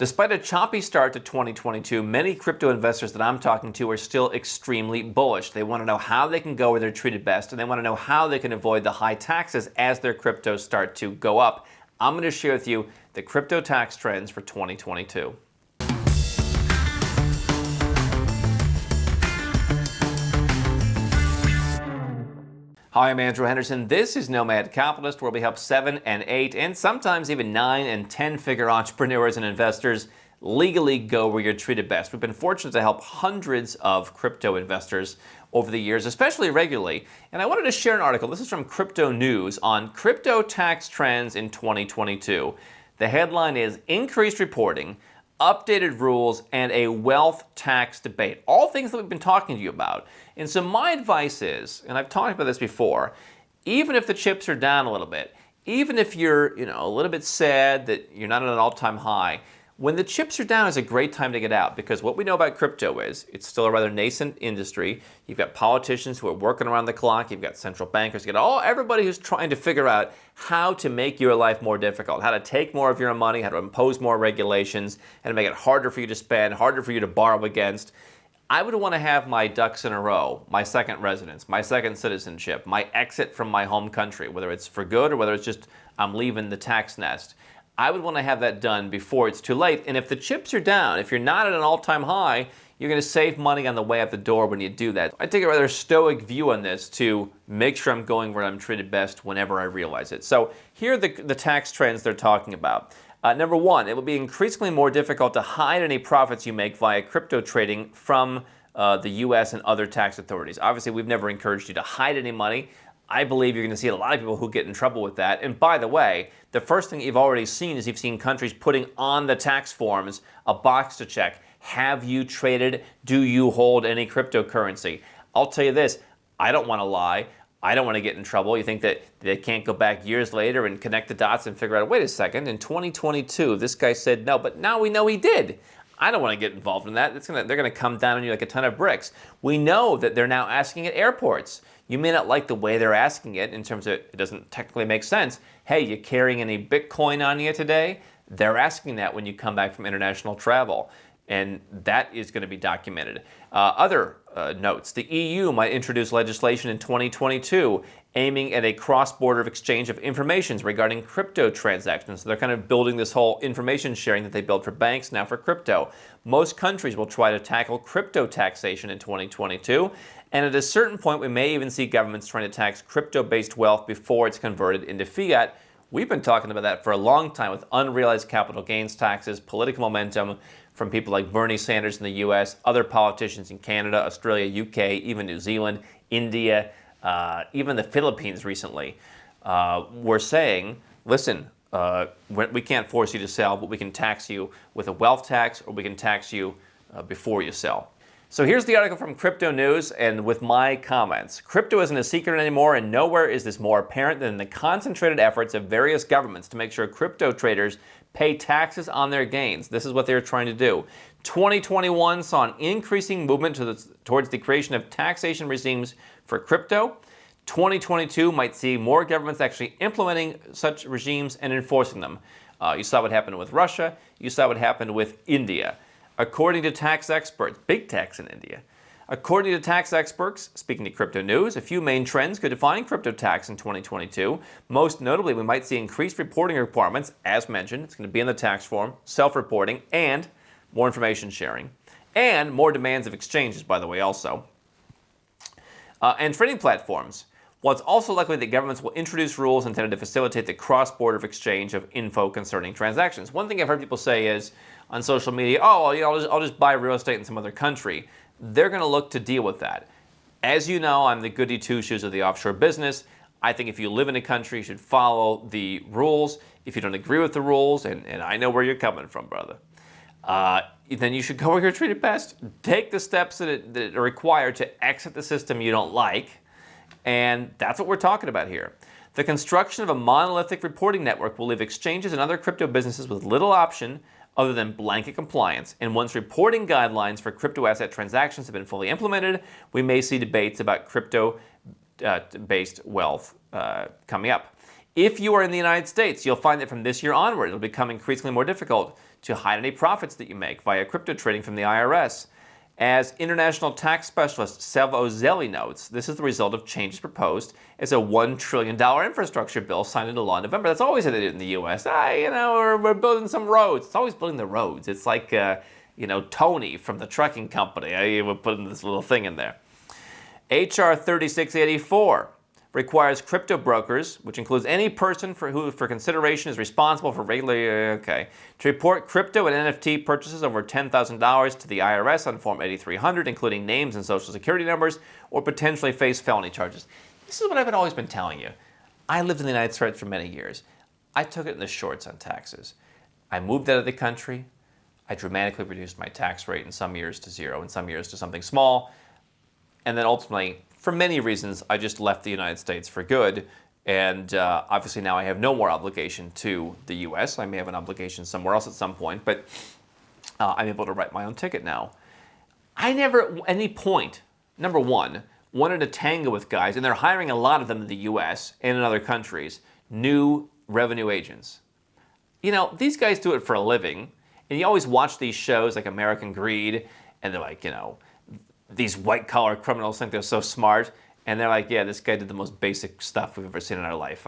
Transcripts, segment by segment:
Despite a choppy start to 2022, many crypto investors that I'm talking to are still extremely bullish. They want to know how they can go where they're treated best, and they want to know how they can avoid the high taxes as their cryptos start to go up. I'm going to share with you the crypto tax trends for 2022. Hi, I'm Andrew Henderson. This is Nomad Capitalist, where we help 7 and 8 and sometimes even 9 and 10-figure entrepreneurs and investors legally go where you're treated best. We've been fortunate to help hundreds of crypto investors over the years, especially regularly. And I wanted to share an article. This is from Crypto News on crypto tax trends in 2022. The headline is Increased Reporting, Updated Rules, and a Wealth Tax Debate. All things that we've been talking to you about. And so my advice is, and I've talked about this before, even if the chips are down a little bit, even if you're a little bit sad that you're not at an all-time high, when the chips are down is a great time to get out, because what we know about crypto is it's still a rather nascent industry. You've got politicians who are working around the clock. You've got central bankers. You've got everybody who's trying to figure out how to make your life more difficult, how to take more of your money, how to impose more regulations, and to make it harder for you to spend, harder for you to borrow against. I would want to have my ducks in a row, my second residence, my second citizenship, my exit from my home country, whether it's for good or whether it's just I'm leaving the tax nest. I would want to have that done before it's too late. And if the chips are down, if you're not at an all-time high, you're going to save money on the way out the door when you do that. I take a rather stoic view on this to make sure I'm going where I'm treated best whenever I realize it. So here are the tax trends they're talking about. Number one, it will be increasingly more difficult to hide any profits you make via crypto trading from the U.S. and other tax authorities. Obviously, we've never encouraged you to hide any money. I believe you're going to see a lot of people who get in trouble with that. And by the way, the first thing you've already seen is you've seen countries putting on the tax forms a box to check. Have you traded? Do you hold any cryptocurrency? I'll tell you this, I don't want to lie. I don't want to get in trouble. You think that they can't go back years later and connect the dots and figure out, wait a second, in 2022, this guy said no, but now we know he did. I don't want to get involved in that. They're going to come down on you like a ton of bricks. We know that they're now asking at airports. You may not like the way they're asking it in terms of it doesn't technically make sense. Hey, you carrying any Bitcoin on you today? They're asking that when you come back from international travel. And that is going to be documented. Other notes, the EU might introduce legislation in 2022 aiming at a cross-border exchange of information regarding crypto transactions. So they're kind of building this whole information sharing that they built for banks now for crypto. Most countries will try to tackle crypto taxation in 2022. And at a certain point, we may even see governments trying to tax crypto-based wealth before it's converted into fiat. We've been talking about that for a long time with unrealized capital gains taxes, political momentum from people like Bernie Sanders in the U.S., other politicians in Canada, Australia, UK, even New Zealand, India, even the Philippines recently were saying, listen, we can't force you to sell, but we can tax you with a wealth tax or we can tax you before you sell. So here's the article from Crypto News and with my comments. Crypto isn't a secret anymore, and nowhere is this more apparent than the concentrated efforts of various governments to make sure crypto traders pay taxes on their gains. This is what they're trying to do. 2021 saw an increasing movement towards the creation of taxation regimes for crypto. 2022 might see more governments actually implementing such regimes and enforcing them. You saw what happened with Russia. You saw what happened with India. According to tax experts, big tax in India. According to tax experts, speaking to Crypto News, a few main trends could define crypto tax in 2022. Most notably, we might see increased reporting requirements, as mentioned. It's going to be in the tax form, self-reporting, and more information sharing. And more demands of exchanges, by the way, also. And trading platforms. While it's also likely that governments will introduce rules intended to facilitate the cross-border exchange of info concerning transactions. One thing I've heard people say is on social media, I'll just buy real estate in some other country. They're going to look to deal with that. As you know, I'm the goody two-shoes of the offshore business. I think if you live in a country, you should follow the rules. If you don't agree with the rules, and I know where you're coming from, brother, then you should go where you're treated best. Take the steps that are required to exit the system you don't like. And that's what we're talking about here. The construction of a monolithic reporting network will leave exchanges and other crypto businesses with little option other than blanket compliance. And once reporting guidelines for crypto asset transactions have been fully implemented, we may see debates about crypto-based wealth coming up. If you are in the United States, you'll find that from this year onward, it'll become increasingly more difficult to hide any profits that you make via crypto trading from the IRS. As international tax specialist Selva Ozelli notes, this is the result of changes proposed as a $1 trillion infrastructure bill signed into law in November. That's always what they do in the U.S. We're building some roads. It's always building the roads. It's like, Tony from the trucking company. We're putting this little thing in there. H.R. 3684 requires crypto brokers, which includes any person who for consideration is responsible for to report crypto and NFT purchases over $10,000 to the IRS on Form 8300, including names and social security numbers, or potentially face felony charges. This is what I've always been telling you. I lived in the United States for many years. I took it in the shorts on taxes. I moved out of the country. I dramatically reduced my tax rate in some years to zero, in some years to something small. And then ultimately, for many reasons, I just left the United States for good. And obviously now I have no more obligation to the U.S. I may have an obligation somewhere else at some point, but I'm able to write my own ticket now. I never, at any point, number one, wanted to tangle with guys, and they're hiring a lot of them in the U.S. and in other countries, new revenue agents. These guys do it for a living, and you always watch these shows like American Greed, and they're like, these white-collar criminals think they're so smart, and they're like, yeah, this guy did the most basic stuff we've ever seen in our life.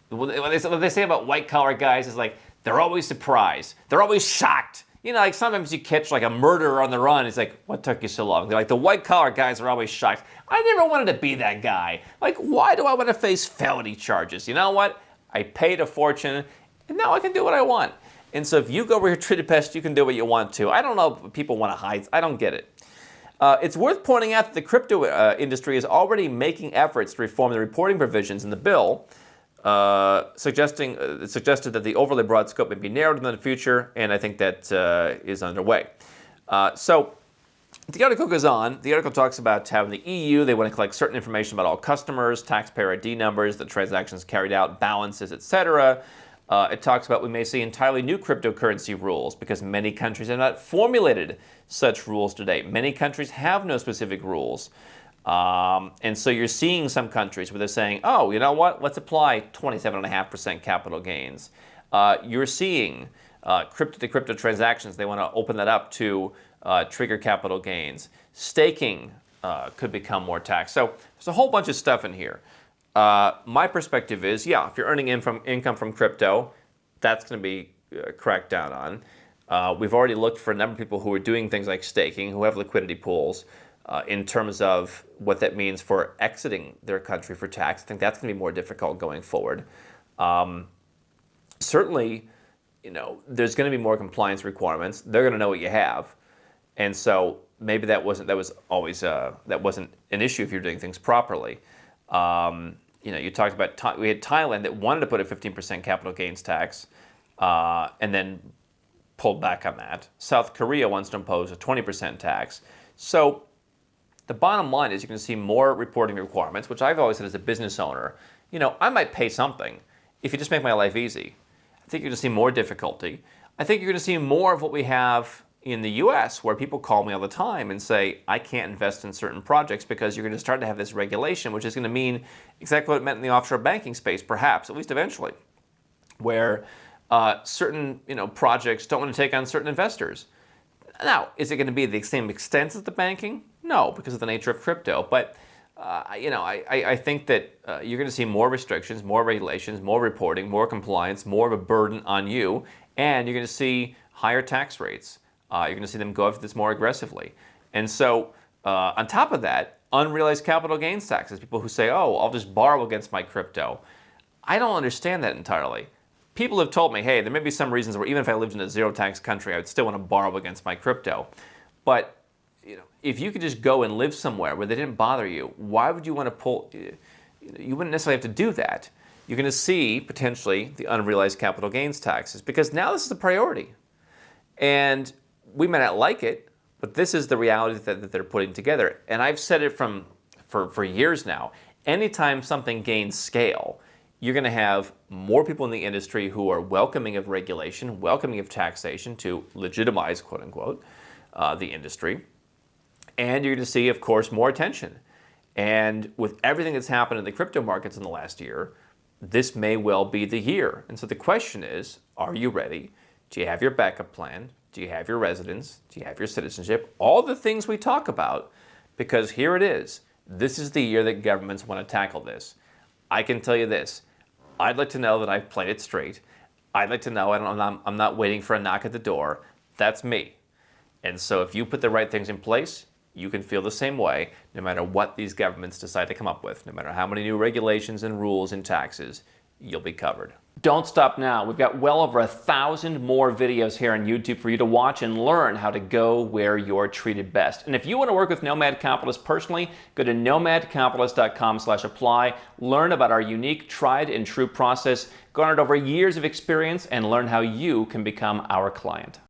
What they say about white-collar guys is like, they're always surprised. They're always shocked. Sometimes you catch like a murderer on the run. It's like, what took you so long? They're like, the white-collar guys are always shocked. I never wanted to be that guy. Like, why do I want to face felony charges? You know what? I paid a fortune, and now I can do what I want. And so if you go where you're treated best, you can do what you want to. I don't know if people want to hide. I don't get it. It's worth pointing out that the crypto industry is already making efforts to reform the reporting provisions in the bill, suggested that the overly broad scope may be narrowed in the future, and I think that is underway. So the article goes on. The article talks about how in the EU they want to collect certain information about all customers, taxpayer ID numbers, the transactions carried out, balances, etc. It talks about we may see entirely new cryptocurrency rules because many countries have not formulated such rules to date. Many countries have no specific rules. And so you're seeing some countries where they're saying, oh, you know what, let's apply 27.5% capital gains. You're seeing crypto-to-crypto transactions. They want to open that up to trigger capital gains. Staking could become more taxed. So there's a whole bunch of stuff in here. My perspective is, yeah, if you're earning income from crypto, that's going to be cracked down on. We've already looked for a number of people who are doing things like staking, who have liquidity pools, in terms of what that means for exiting their country for tax. I think that's going to be more difficult going forward. Certainly, there's going to be more compliance requirements. They're going to know what you have, and so maybe that wasn't an issue if you're doing things properly. You talked about we had Thailand that wanted to put a 15% capital gains tax, and then pulled back on that. South Korea wants to impose a 20% tax. So the bottom line is you're going to see more reporting requirements, which I've always said as a business owner, I might pay something if you just make my life easy. I think you're going to see more difficulty. I think you're going to see more of what we have in the U.S., where people call me all the time and say, I can't invest in certain projects because you're going to start to have this regulation, which is going to mean exactly what it meant in the offshore banking space, perhaps, at least eventually, where certain projects don't want to take on certain investors. Now, is it going to be the same extent as the banking? No, because of the nature of crypto. But I think that you're going to see more restrictions, more regulations, more reporting, more compliance, more of a burden on you, and you're going to see higher tax rates. You're going to see them go after this more aggressively. And so, on top of that, unrealized capital gains taxes. People who say, oh, I'll just borrow against my crypto. I don't understand that entirely. People have told me, hey, there may be some reasons where even if I lived in a zero-tax country, I would still want to borrow against my crypto. But if you could just go and live somewhere where they didn't bother you, why would you want to pull? You wouldn't necessarily have to do that. You're going to see, potentially, the unrealized capital gains taxes, because now this is a priority. And we may not like it, but this is the reality that they're putting together. And I've said it for years now. Anytime something gains scale, you're going to have more people in the industry who are welcoming of regulation, welcoming of taxation to legitimize, quote unquote, the industry. And you're going to see, of course, more attention. And with everything that's happened in the crypto markets in the last year, this may well be the year. And so the question is, are you ready Do you have your backup plan? Do you have your residence? Do you have your citizenship? All the things we talk about, because here it is. This is the year that governments want to tackle this. I can tell you this. I'd like to know that I've played it straight. I'd like to know I'm not waiting for a knock at the door. That's me. And so if you put the right things in place, you can feel the same way no matter what these governments decide to come up with. No matter how many new regulations and rules and taxes, you'll be covered. Don't stop now. We've got well over 1,000 more videos here on YouTube for you to watch and learn how to go where you're treated best. And if you want to work with Nomad Capitalist personally, go to nomadcapitalist.com/apply, learn about our unique, tried and true process, garnered over years of experience, and learn how you can become our client.